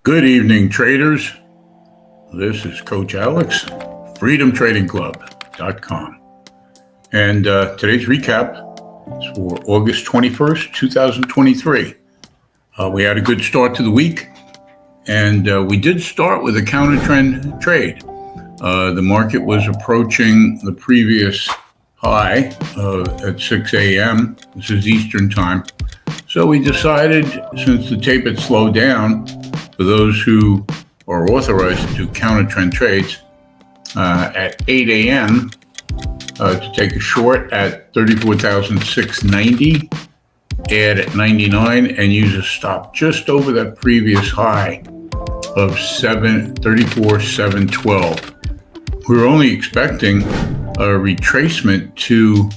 Good evening, traders. This is Coach Alex, freedomtradingclub.com. And today's recap is for August 21st, 2023. We had a good start to the week, and we did start with a counter trend trade. The market was approaching the previous high at 6 a.m. This is Eastern time. So we decided, since the tape had slowed down, for those who are authorized to do counter trend trades, at 8 a.m. To take a short at 34,690, add at 99, and use a stop just over that previous high of 34,712. We were only expecting a retracement to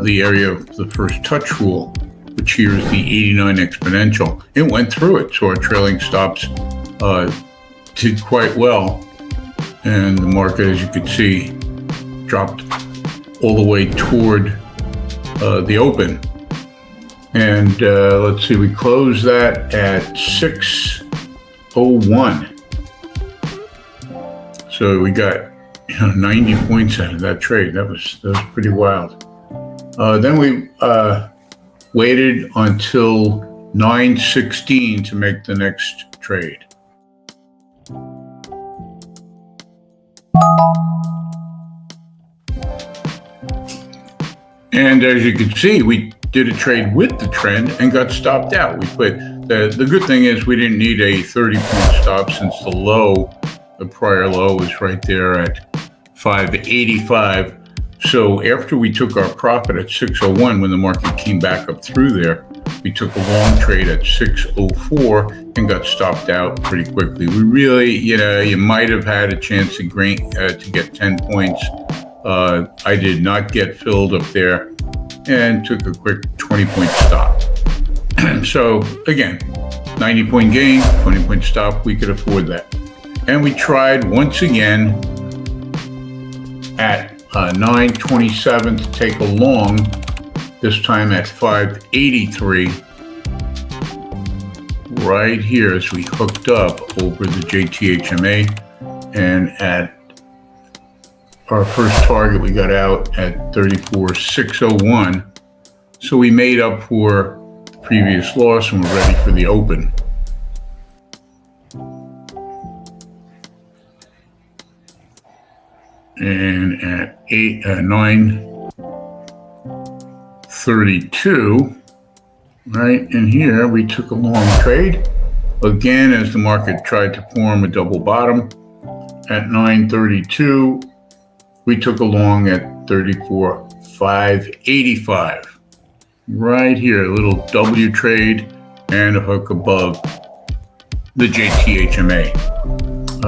the area of the first touch rule, which here is the 89 exponential. It went through it, so our trailing stops did quite well. And the market, as you can see, dropped all the way toward the open. And let's see, we closed that at 6:01. So we got 90 points out of that trade. That was pretty wild. Then we waited until 9:16 to make the next trade. And as you can see, we did a trade with the trend and got stopped out. We put the good thing is we didn't need a 30-point stop, since the prior low was right there at 585. So after we took our profit at 601, when the market came back up through there, we took a long trade at 604 and got stopped out pretty quickly. We really, you might have had a chance to get 10 points. I did not get filled up there and took a quick 20-point stop. So again, 90-point gain, 20-point stop, we could afford that. And we tried once again at 9:27 to take a long, this time at 583, right here as we hooked up over the JTHMA, and at our first target we got out at 34,601. So we made up for the previous loss and we're ready for the open. And at 9:32, right in here, we took a long trade again as the market tried to form a double bottom. At 9:32, we took a long at 34,585. Right here, a little W trade and a hook above the JTHMA.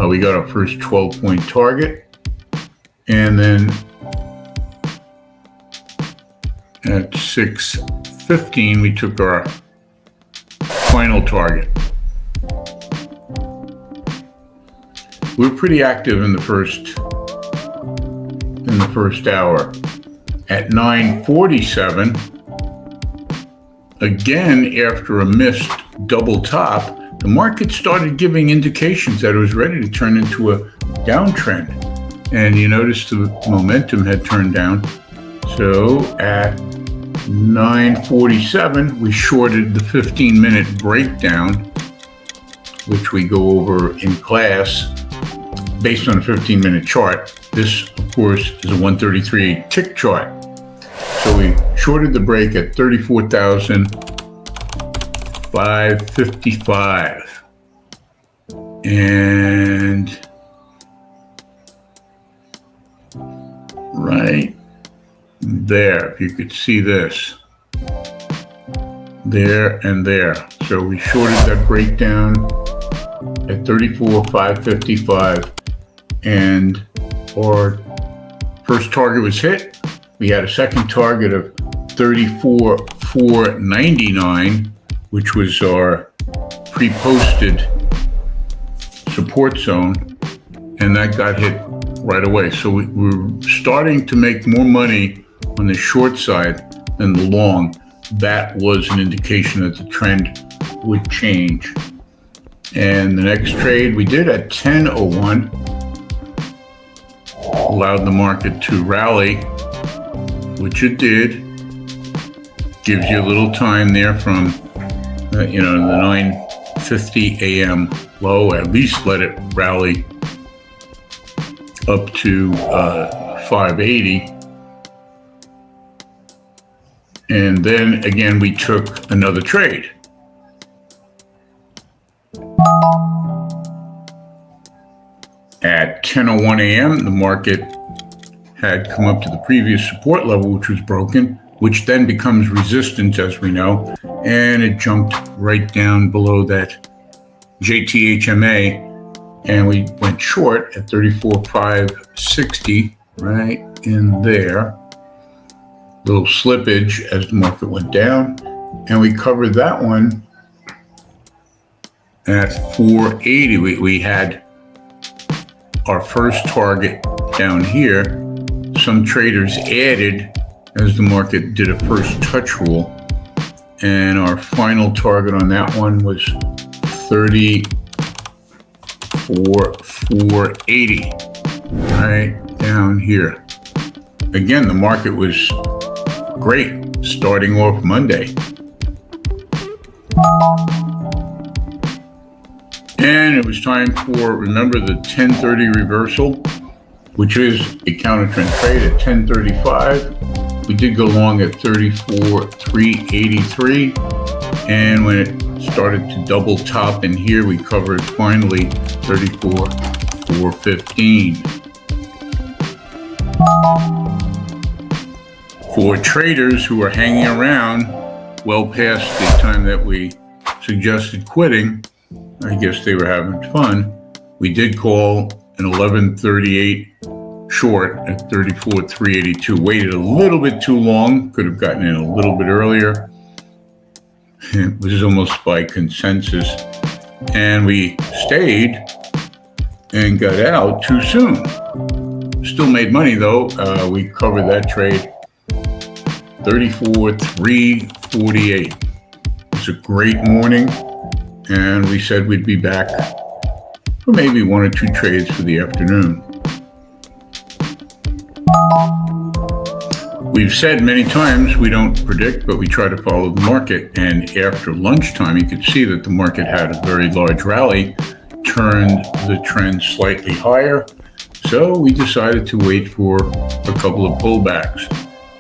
We got our first 12-point target. And then at 6:15, we took our final target. We were pretty active in the first hour. At 9:47, again after a missed double top, the market started giving indications that it was ready to turn into a downtrend. And you notice the momentum had turned down. So at 9:47, we shorted the 15-minute breakdown, which we go over in class based on a 15-minute chart. This, of course, is a 133 tick chart. So we shorted the break at 34,555. And right there, if you could see this, there and there. So we shorted that breakdown at 34,555, and our first target was hit. We had a second target of 34,499, which was our pre-posted support zone, and that got hit right away. So we were starting to make more money on the short side than the long. That was an indication that the trend would change. And the next trade we did at 10:01 allowed the market to rally, which it did. Gives you a little time there from the 9:50 a.m. low. At least let it rally up to 580. And then again, we took another trade. At 10:01 a.m., the market had come up to the previous support level, which was broken, which then becomes resistance, as we know, and it jumped right down below that JTHMA, and we went short at 34,560, right in there. Little slippage as the market went down, and we covered that one at 480. We had our first target down here. Some traders added as the market did a first touch rule, and our final target on that one was 34,480, right down here. Again, the market was great starting off Monday. And it was time for, remember, the 10:30 reversal, which is a counter trend trade at 10:35. We did go long at 34,383. And when it started to double top in here, we covered finally 34,415. For traders who are hanging around well past the time that we suggested quitting, I guess they were having fun. We did call an 1138 short at 34,382. Waited a little bit too long. Could have gotten in a little bit earlier. It was almost by consensus. And we stayed and got out too soon. Still made money though. We covered that trade 34,348. It's a great morning. And we said we'd be back for maybe one or two trades for the afternoon. We've said many times we don't predict, but we try to follow the market. And after lunchtime, you could see that the market had a very large rally, turned the trend slightly higher. So we decided to wait for a couple of pullbacks.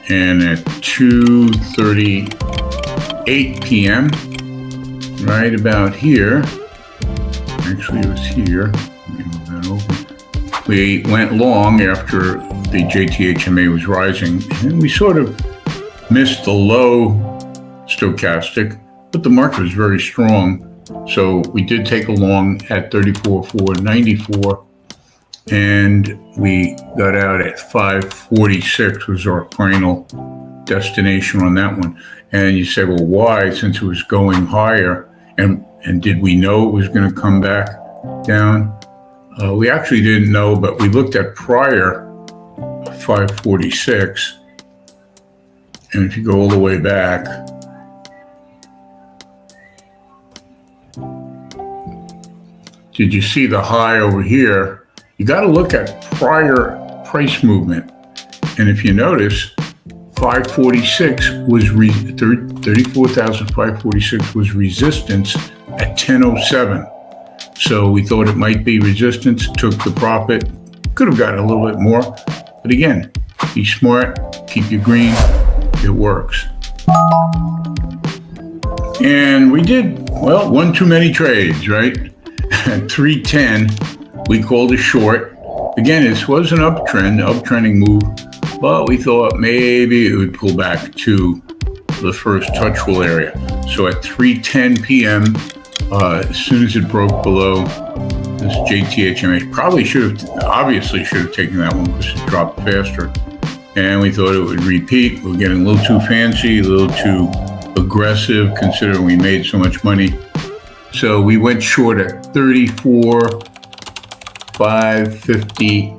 And at 2:38 p.m., right about here, actually it was here, let me move that over. We went long after the JTHMA was rising, and we sort of missed the low stochastic, but the market was very strong. So we did take a long at 34,494, and we got out at 546 was our final destination on that one. And you say, well, why? Since it was going higher, and did we know it was going to come back down? We actually didn't know, but we looked at prior 546, and if you go all the way back, did you see the high over here? You got to look at prior price movement, and if you notice, 546 was 34,546 was resistance at 10:07. So we thought it might be resistance, took the profit, could have gotten a little bit more. But again, be smart, keep your green, it works. And we did, well, one too many trades, right? At 310, we called a short. Again, this was an uptrending move, but we thought maybe it would pull back to the first touch rule area. So at 3:10 p.m., as soon as it broke below this JTHMA, obviously should have taken that one because it dropped faster. And we thought it would repeat. We were getting a little too fancy, a little too aggressive, considering we made so much money. So we went short at 34,550.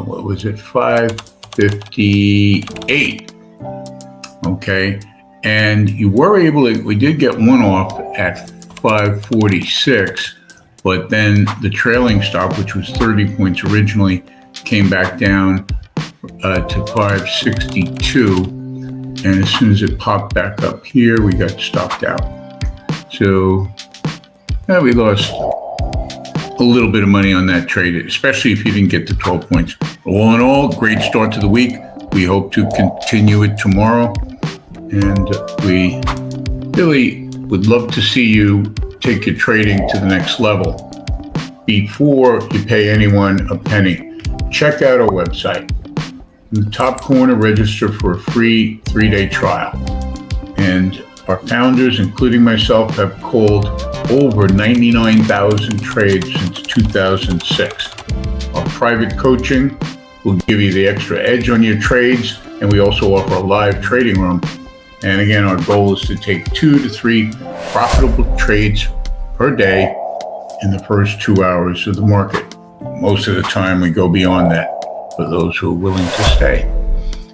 What was it? 558. Okay. And you were able to, we did get one off at 546, but then the trailing stop, which was 30 points originally, came back down to 562. And as soon as it popped back up here, we got stopped out. So we lost a little bit of money on that trade, especially if you didn't get the 12 points. All in all, great start to the week. We hope to continue it tomorrow. And we really would love to see you take your trading to the next level before you pay anyone a penny. Check out our website. In the top corner, register for a free 3-day trial. And our founders, including myself, have called over 99,000 trades since 2006. Our private coaching will give you the extra edge on your trades, and we also offer a live trading room. And again, our goal is to take 2 to 3 profitable trades per day in the first 2 hours of the market. Most of the time, we go beyond that for those who are willing to stay.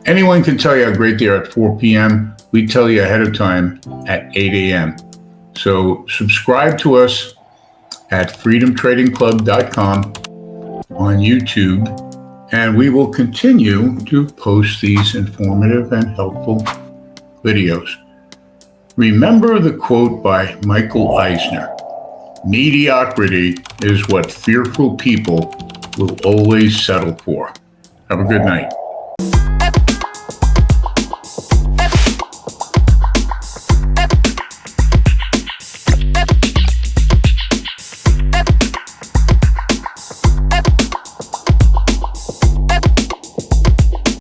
Anyone can tell you how great they are at 4 p.m. We tell you ahead of time at 8 a.m. So subscribe to us at freedomtradingclub.com on YouTube, and we will continue to post these informative and helpful videos. Remember the quote by Michael Eisner: mediocrity is what fearful people will always settle for. Have a good night.